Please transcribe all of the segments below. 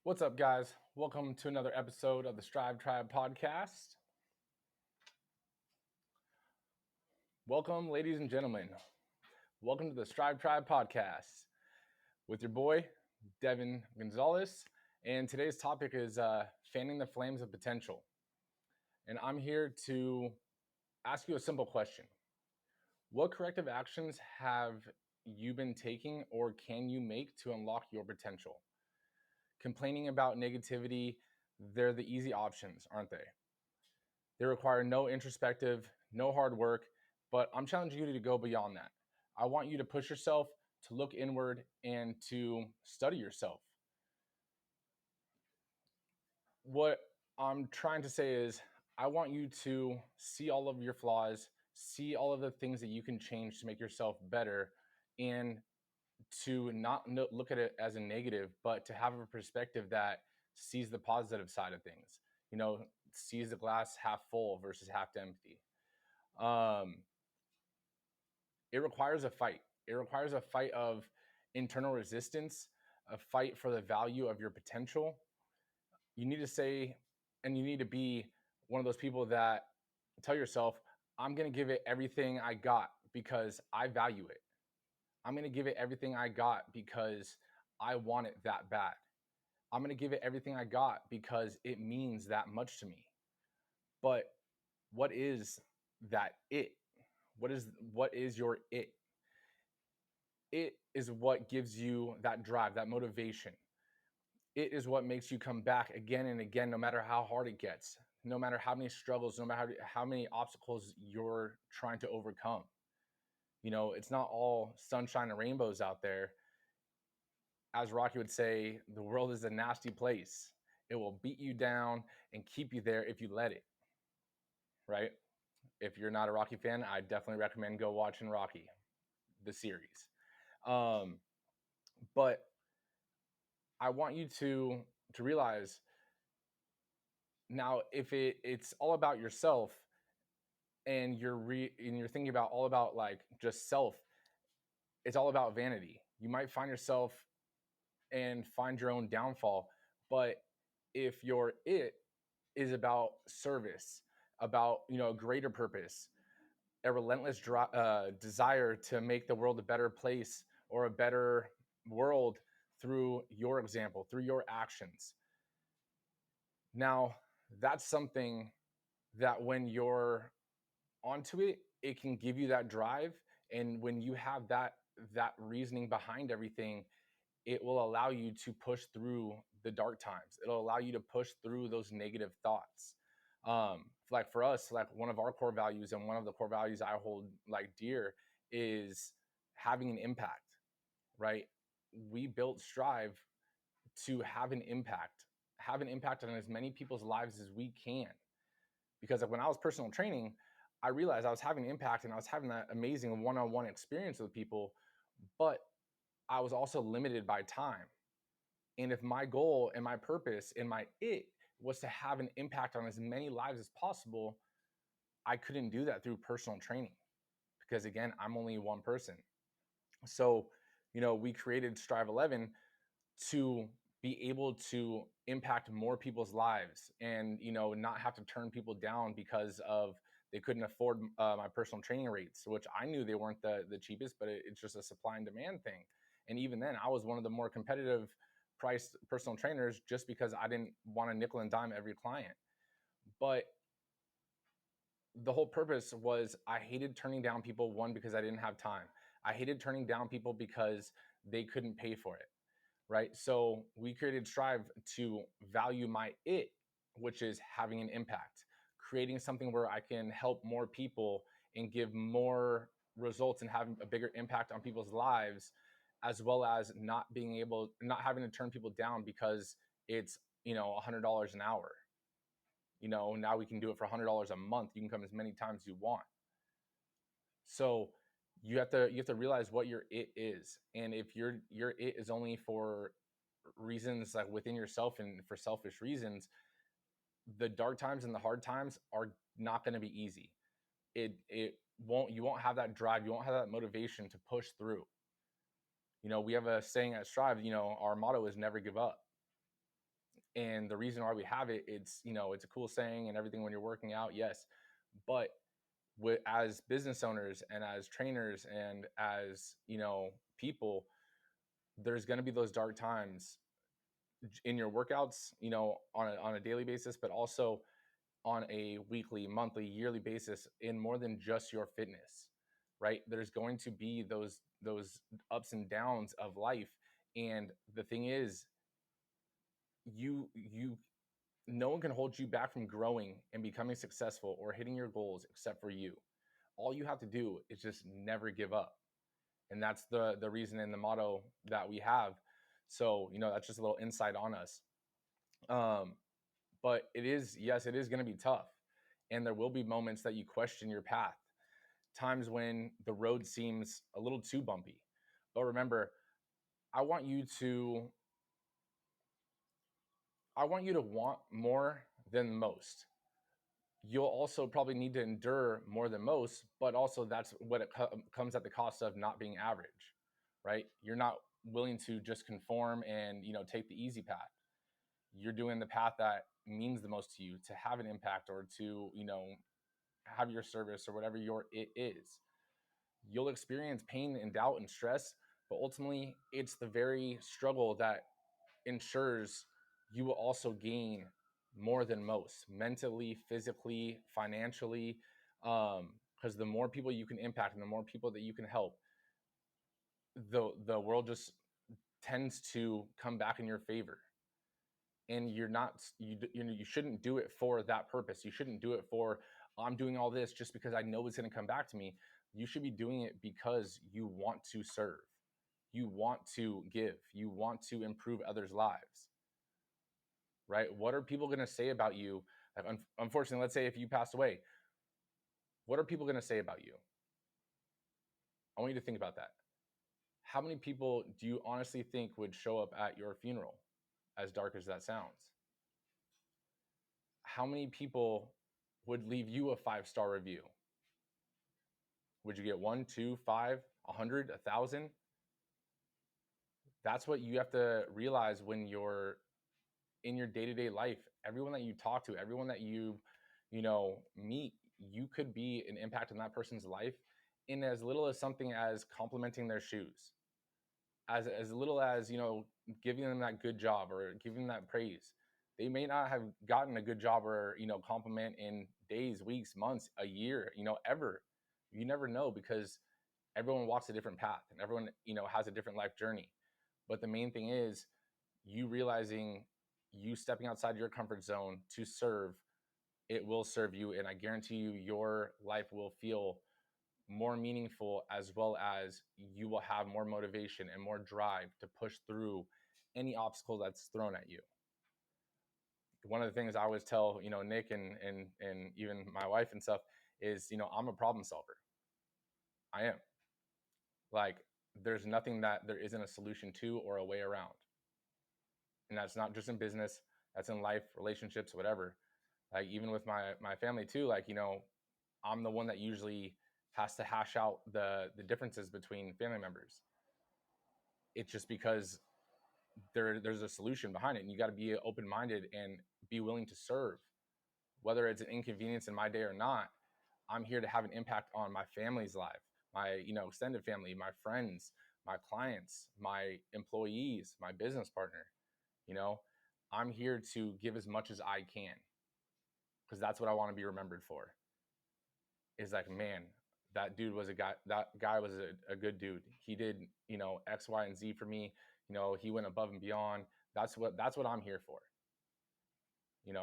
What's up, guys? Welcome to another episode of the Strive Tribe podcast. Welcome, ladies and gentlemen. Welcome to the Strive Tribe podcast with your boy, Devan Gonzalez. And today's topic is fanning the flames of potential. And I'm here to ask you a simple question. What corrective actions have you been taking or can you make to unlock your potential? Complaining about negativity, they're the easy options, aren't they? They require no introspective, no hard work, but I'm challenging you to go beyond that. I want you to push yourself, to look inward, and to study yourself. What I'm trying to say is, I want you to see all of your flaws, see all of the things that you can change to make yourself better, and to not look at it as a negative, but to have a perspective that sees the positive side of things. Sees the glass half full versus half empty. Um, it requires a fight. It requires a fight of internal resistance, a fight for the value of your potential. You need to say, and you need to be one of those people that tell yourself, I'm going to give it everything I got because I value it. I'm going to give it everything I got because I want it that bad. I'm going to give it everything I got because it means that much to me. But what is that it? What is your it? It is what gives you that drive, that motivation. It is what makes you come back again and again, no matter how hard it gets, no matter how many struggles, no matter how many obstacles you're trying to overcome. It's not all sunshine and rainbows out there. As Rocky would say, the world is a nasty place. It will beat you down and keep you there if you let it, right? If you're not a Rocky fan, I definitely recommend go watching Rocky, the series. But I want you to realize now, if it's all about yourself and you're thinking about all about like just self, it's all about vanity. You might find yourself and find your own downfall. But if your it is about service, about a greater purpose, a relentless desire to make the world a better place or a better world through your example, through your actions. Now, that's something that when you're onto it, it can give you that drive. And when you have that reasoning behind everything, it will allow you to push through the dark times. It'll allow you to push through those negative thoughts. Like for us, like one of our core values and one of the core values I hold like dear is having an impact, right? We built Strive to have an impact on as many people's lives as we can. Because like when I was personal training, I realized I was having an impact and I was having that amazing one-on-one experience with people, but I was also limited by time. And if my goal and my purpose and my it was to have an impact on as many lives as possible, I couldn't do that through personal training because again, I'm only one person. So, we created Strive 11 to be able to impact more people's lives and, not have to turn people down because of they couldn't afford my personal training rates, which I knew they weren't the cheapest, but it's just a supply and demand thing. And even then I was one of the more competitive priced personal trainers just because I didn't want to nickel and dime every client. But the whole purpose was I hated turning down people, one, because I didn't have time. I hated turning down people because they couldn't pay for it, right? So we created Strive to value my it, which is having an impact, creating something where I can help more people and give more results and have a bigger impact on people's lives, as well as not having to turn people down because it's, $100 an hour. Now we can do it for $100 a month. You can come as many times as you want. So you have to realize what your it is. And if your it is only for reasons like within yourself and for selfish reasons, the dark times and the hard times are not going to be easy. You won't have that drive. You won't have that motivation to push through. We have a saying at Strive, our motto is never give up. And the reason why we have it, it's a cool saying and everything when you're working out, yes. But as business owners and as trainers and as, people, there's going to be those dark times in your workouts, on a daily basis, but also on a weekly, monthly, yearly basis in more than just your fitness, right? There's going to be those ups and downs of life. And the thing is, you no one can hold you back from growing and becoming successful or hitting your goals except for you. All you have to do is just never give up. And that's the reason and the motto that we have. So, that's just a little insight on us. Um, but yes, it is going to be tough. And there will be moments that you question your path, times when the road seems a little too bumpy. But remember, I want you to want more than most. You'll also probably need to endure more than most, but also that's what it comes at the cost of not being average, right? You're not willing to just conform and, take the easy path. You're doing the path that means the most to you, to have an impact or to, have your service or whatever your it is. You'll experience pain and doubt and stress, but ultimately it's the very struggle that ensures you will also gain more than most, mentally, physically, financially, because the more people you can impact and the more people that you can help, the world just tends to come back in your favor. And you're not you shouldn't do it for that purpose. You shouldn't do it for, I'm doing all this just because I know it's going to come back to me. You should be doing it because you want to serve, you want to give, you want to improve others' lives, right? What are people going to say about you? Like, unfortunately, let's say if you passed away, what are people going to say about you? I want you to think about that. How many people do you honestly think would show up at your funeral, as dark as that sounds? How many people would leave you a 5-star review? Would you get 1, 2, 5, 100, 1,000? That's what you have to realize when you're in your day-to-day life. Everyone that you talk to, everyone that meet, you could be an impact on that person's life in as little as something as complimenting their shoes, as little as, giving them that good job or giving them that praise. They may not have gotten a good job or, compliment in days, weeks, months, a year, ever. You never know, because everyone walks a different path and everyone, has a different life journey. But the main thing is you realizing, you stepping outside your comfort zone to serve. It will serve you, and I guarantee you your life will feel more meaningful, as well as you will have more motivation and more drive to push through any obstacle that's thrown at you. One of the things I always tell, Nick and even my wife and stuff is, I'm a problem solver. I am. Like, there's nothing that there isn't a solution to or a way around. And that's not just in business, that's in life, relationships, whatever. Like, even with my family too, like, I'm the one that usually has to hash out the differences between family members. It's just because there's a solution behind it, and you got to be open-minded and be willing to serve, whether it's an inconvenience in my day or not. I'm here to have an impact on my family's life, my extended family, my friends, my clients, my employees, my business partner. I'm here to give as much as I can, because that's what I want to be remembered for. Is like, man, that dude was a guy. That guy was a good dude. He did, X, Y, and Z for me. He went above and beyond. That's what I'm here for.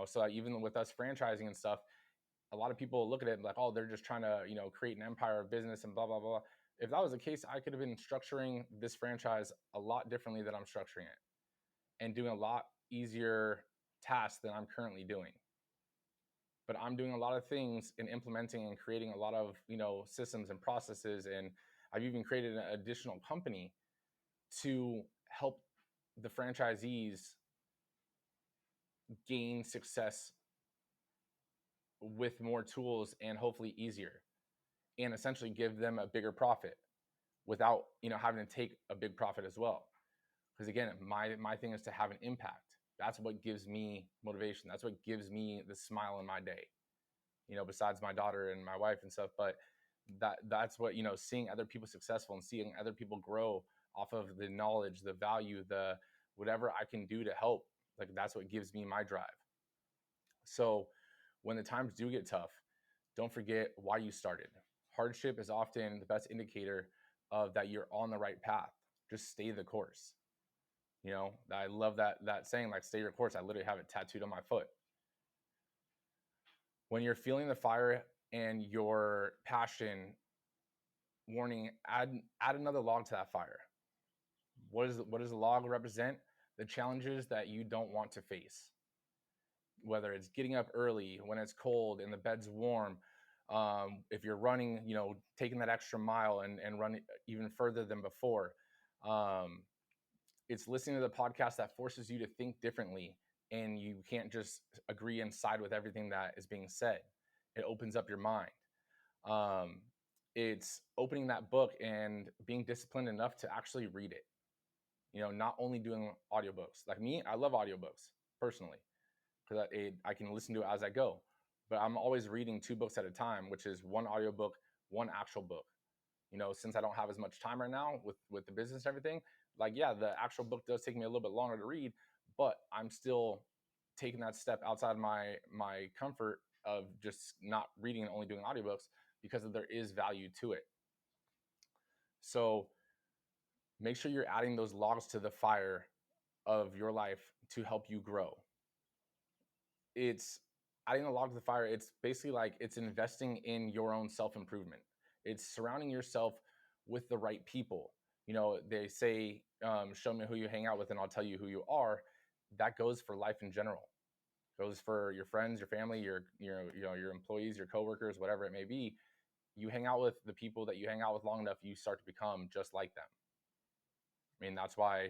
So like, even with us franchising and stuff, a lot of people look at it like, oh, they're just trying to, create an empire of business and blah, blah, blah. If that was the case, I could have been structuring this franchise a lot differently than I'm structuring it, and doing a lot easier tasks than I'm currently doing. But I'm doing a lot of things and implementing and creating a lot of, systems and processes. And I've even created an additional company to help the franchisees gain success with more tools and hopefully easier, and essentially give them a bigger profit without, having to take a big profit as well. Because again, my thing is to have an impact. That's what gives me motivation. That's what gives me the smile in my day, besides my daughter and my wife and stuff. But that's what, seeing other people successful and seeing other people grow off of the knowledge, the value, the whatever I can do to help, like that's what gives me my drive. So when the times do get tough, don't forget why you started. Hardship is often the best indicator of that you're on the right path. Just stay the course. I love that saying, like, stay your course. I literally have it tattooed on my foot. When you're feeling the fire and your passion, warning, add another log to that fire. What does the log represent? The challenges that you don't want to face. Whether it's getting up early when it's cold and the bed's warm, if you're running, taking that extra mile and running even further than before. It's listening to the podcast that forces you to think differently, and you can't just agree and side with everything that is being said. It opens up your mind. It's opening that book and being disciplined enough to actually read it. Not only doing audiobooks. Like me, I love audiobooks personally, because I can listen to it as I go. But I'm always reading 2 books at a time, which is 1 audiobook, 1 actual book. Since I don't have as much time right now with the business and everything, like, yeah, the actual book does take me a little bit longer to read, but I'm still taking that step outside my comfort of just not reading and only doing audiobooks, because there is value to it. So make sure you're adding those logs to the fire of your life to help you grow. It's adding a log to the fire. It's basically like it's investing in your own self-improvement. It's surrounding yourself with the right people. They say, show me who you hang out with and I'll tell you who you are. That goes for life in general. Goes for your friends, your family, your employees, your coworkers, whatever it may be. You hang out with the people that you hang out with long enough, you start to become just like them. I mean, that's why,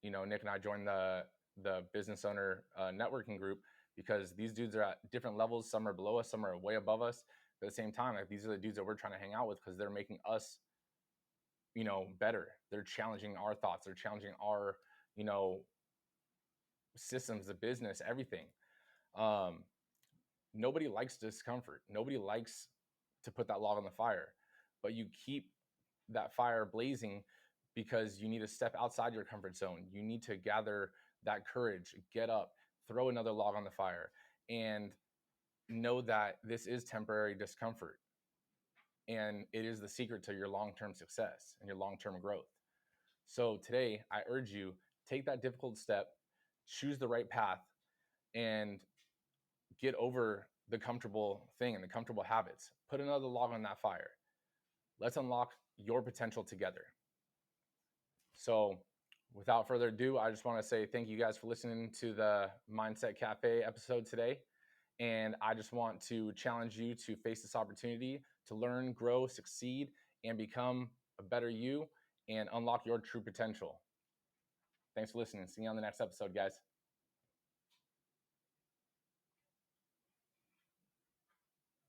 Nick and I joined the business owner networking group, because these dudes are at different levels. Some are below us, some are way above us. But at the same time, like, these are the dudes that we're trying to hang out with, because they're making us, better. They're challenging our thoughts. They're challenging our, systems, the business, everything. Nobody likes discomfort. Nobody likes to put that log on the fire, but you keep that fire blazing because you need to step outside your comfort zone. You need to gather that courage, get up, throw another log on the fire, and know that this is temporary discomfort. And it is the secret to your long-term success and your long-term growth. So today, I urge you, take that difficult step, choose the right path, and get over the comfortable thing and the comfortable habits. Put another log on that fire. Let's unlock your potential together. So without further ado, I just want to say thank you guys for listening to the Mindset Cafe episode today. And I just want to challenge you to face this opportunity to learn, grow, succeed, and become a better you and unlock your true potential. Thanks for listening. See you on the next episode, guys.